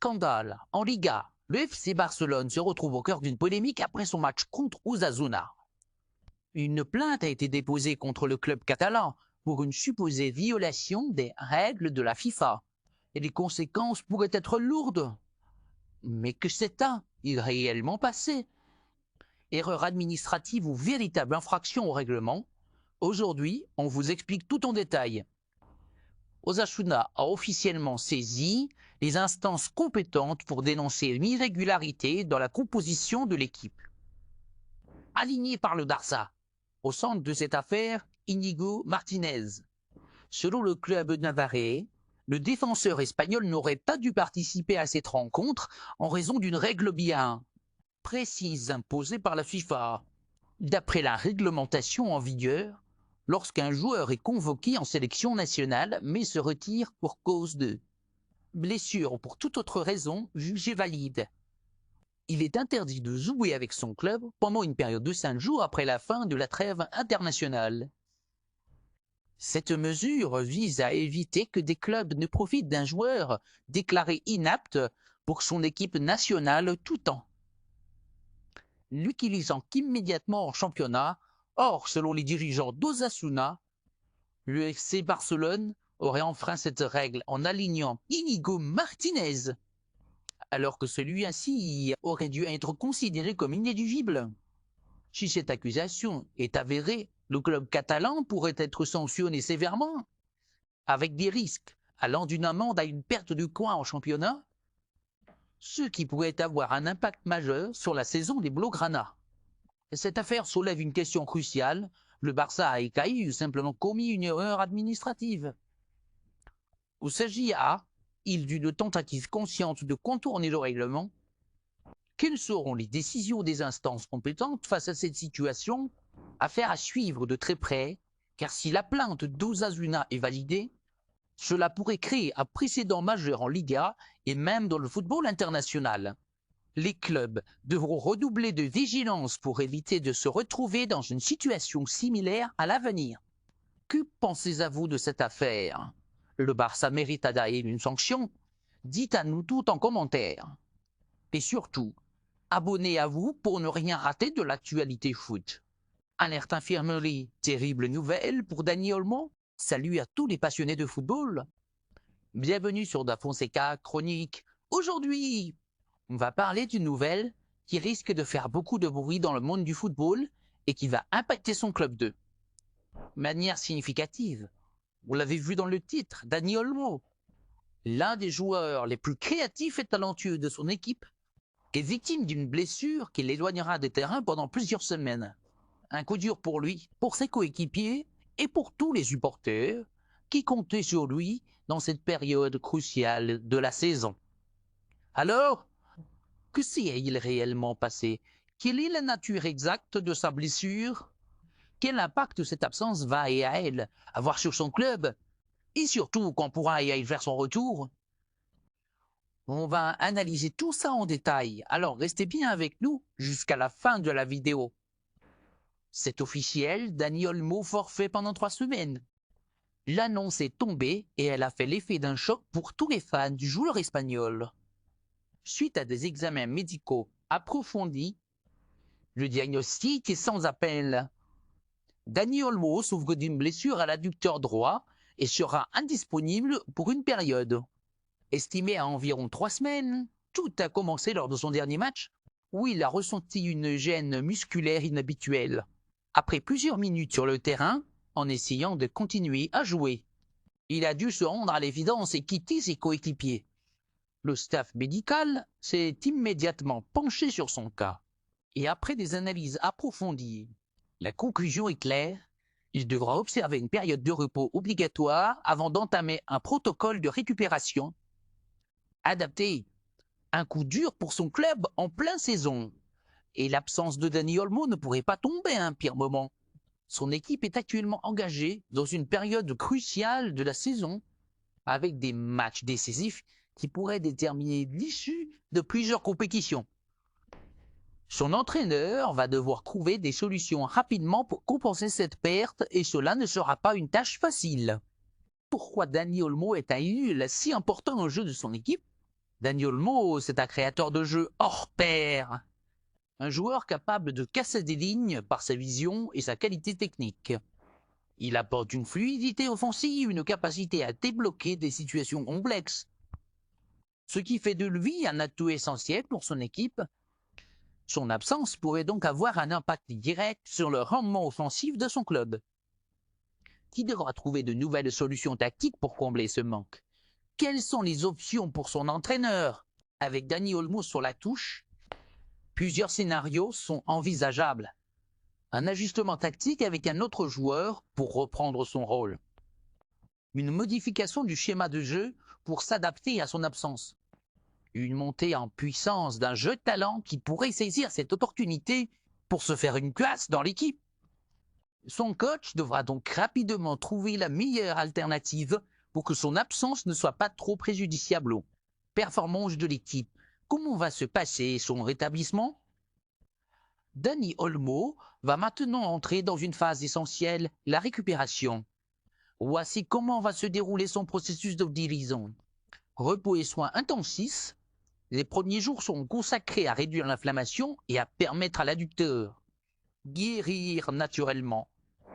Scandale. En Liga, le FC Barcelone se retrouve au cœur d'une polémique après son match contre Osasuna. Une plainte a été déposée contre le club catalan pour une supposée violation des règles de la FIFA. Et les conséquences pourraient être lourdes. Mais que s'est-il réellement passé? Erreur administrative ou véritable infraction au règlement? Aujourd'hui, on vous explique tout en détail. Osasuna a officiellement saisi les instances compétentes pour dénoncer une irrégularité dans la composition de l'équipe. Aligné par le Barça, au centre de cette affaire, Íñigo Martínez. Selon le club navarrais, le défenseur espagnol n'aurait pas dû participer à cette rencontre en raison d'une règle bien précise imposée par la FIFA. D'après la réglementation en vigueur, lorsqu'un joueur est convoqué en sélection nationale mais se retire pour cause de blessure ou pour toute autre raison jugée valide, il est interdit de jouer avec son club pendant une période de 5 jours après la fin de la trêve internationale. Cette mesure vise à éviter que des clubs ne profitent d'un joueur déclaré inapte pour son équipe nationale tout en l'utilisant immédiatement en championnat. Or, selon les dirigeants d'Osasuna, le FC Barcelone aurait enfreint cette règle en alignant Íñigo Martínez, alors que celui-ci aurait dû être considéré comme inéligible. Si cette accusation est avérée, le club catalan pourrait être sanctionné sévèrement, avec des risques allant d'une amende à une perte de points en championnat, ce qui pourrait avoir un impact majeur sur la saison des Blaugrana. Cette affaire soulève une question cruciale. Le Barça a simplement commis une erreur administrative? Ou s'agit-il d'une tentative consciente de contourner le règlement? Quelles seront les décisions des instances compétentes face à cette situation? Affaire à suivre de très près, car si la plainte d'Osasuna est validée, cela pourrait créer un précédent majeur en Liga et même dans le football international. Les clubs devront redoubler de vigilance pour éviter de se retrouver dans une situation similaire à l'avenir. Que pensez-vous de cette affaire? Le Barça mérite à d'ailleurs une sanction? Dites à nous tout en commentaire. Et surtout, abonnez-vous pour ne rien rater de l'actualité foot. Alerte infirmerie, terrible nouvelle pour Dani Olmo. Salut à tous les passionnés de football. Bienvenue sur Da Fonseca Chronique. Aujourd'hui, on va parler d'une nouvelle qui risque de faire beaucoup de bruit dans le monde du football et qui va impacter son club de manière significative. Vous l'avez vu dans le titre, Dani Olmo, l'un des joueurs les plus créatifs et talentueux de son équipe, est victime d'une blessure qui l'éloignera des terrains pendant plusieurs semaines. Un coup dur pour lui, pour ses coéquipiers et pour tous les supporters qui comptaient sur lui dans cette période cruciale de la saison. Alors, que s'est-il réellement passé? Quelle est la nature exacte de sa blessure? Quel impact cette absence va et à elle avoir sur son club? Et surtout, quand pourra-il faire son retour? On va analyser tout ça en détail, alors restez bien avec nous jusqu'à la fin de la vidéo. C'est officiel, Dani Olmo forfait pendant 3 semaines. L'annonce est tombée et elle a fait l'effet d'un choc pour tous les fans du joueur espagnol. Suite à des examens médicaux approfondis, le diagnostic est sans appel. Dani Olmo souffre d'une blessure à l'adducteur droit et sera indisponible pour une période. Estimé à environ 3 semaines, tout a commencé lors de son dernier match, où il a ressenti une gêne musculaire inhabituelle. Après plusieurs minutes sur le terrain, en essayant de continuer à jouer, il a dû se rendre à l'évidence et quitter ses coéquipiers. Le staff médical s'est immédiatement penché sur son cas. Et après des analyses approfondies, la conclusion est claire, il devra observer une période de repos obligatoire avant d'entamer un protocole de récupération adapté. Un coup dur pour son club en pleine saison. Et l'absence de Dani Olmo ne pourrait pas tomber à un pire moment. Son équipe est actuellement engagée dans une période cruciale de la saison, avec des matchs décisifs qui pourraient déterminer l'issue de plusieurs compétitions. Son entraîneur va devoir trouver des solutions rapidement pour compenser cette perte et cela ne sera pas une tâche facile. Pourquoi Dani Olmo est un nul si important au jeu de son équipe? Dani Olmo, c'est un créateur de jeu hors pair. Un joueur capable de casser des lignes par sa vision et sa qualité technique. Il apporte une fluidité offensive, une capacité à débloquer des situations complexes. Ce qui fait de lui un atout essentiel pour son équipe. Son absence pourrait donc avoir un impact direct sur le rendement offensif de son club. Qui devra trouver de nouvelles solutions tactiques pour combler ce manque? Quelles sont les options pour son entraîneur? Avec Dani Olmo sur la touche, plusieurs scénarios sont envisageables. Un ajustement tactique avec un autre joueur pour reprendre son rôle. Une modification du schéma de jeu pour s'adapter à son absence. Une montée en puissance d'un jeu de talent qui pourrait saisir cette opportunité pour se faire une place dans l'équipe. Son coach devra donc rapidement trouver la meilleure alternative pour que son absence ne soit pas trop préjudiciable aux performances de l'équipe. Comment va se passer son rétablissement? Dani Olmo va maintenant entrer dans une phase essentielle, la récupération. Voici comment va se dérouler son processus de guérison. Repos et soins intensifs. Les premiers jours sont consacrés à réduire l'inflammation et à permettre à l'adducteur guérir naturellement.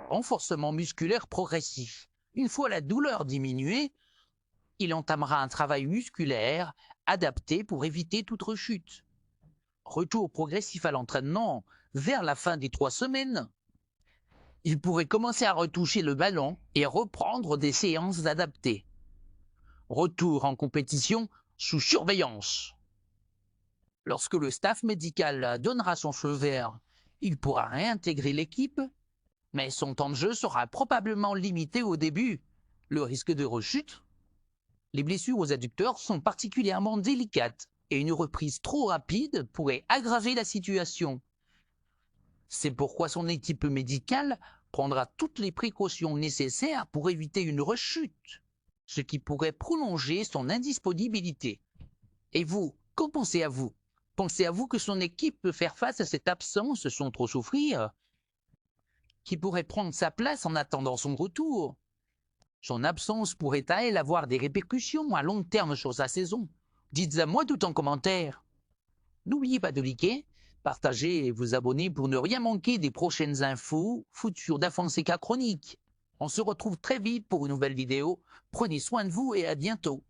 Renforcement musculaire progressif. Une fois la douleur diminuée, il entamera un travail musculaire adapté pour éviter toute rechute. Retour progressif à l'entraînement vers la fin des 3 semaines. Il pourrait commencer à retoucher le ballon et reprendre des séances adaptées. Retour en compétition sous surveillance. Lorsque le staff médical donnera son feu vert, il pourra réintégrer l'équipe, mais son temps de jeu sera probablement limité au début. Le risque de rechute? Les blessures aux adducteurs sont particulièrement délicates et une reprise trop rapide pourrait aggraver la situation. C'est pourquoi son équipe médicale prendra toutes les précautions nécessaires pour éviter une rechute, ce qui pourrait prolonger son indisponibilité. Et vous, qu'en pensez-vous? Pensez-vous que son équipe peut faire face à cette absence sans trop souffrir? Qui pourrait prendre sa place en attendant son retour? Son absence pourrait à elle avoir des répercussions à long terme sur sa saison? Dites-le moi tout en commentaire. N'oubliez pas de liker, partager et vous abonner pour ne rien manquer des prochaines infos foot sur Dafonseca Chronique. On se retrouve très vite pour une nouvelle vidéo. Prenez soin de vous et à bientôt.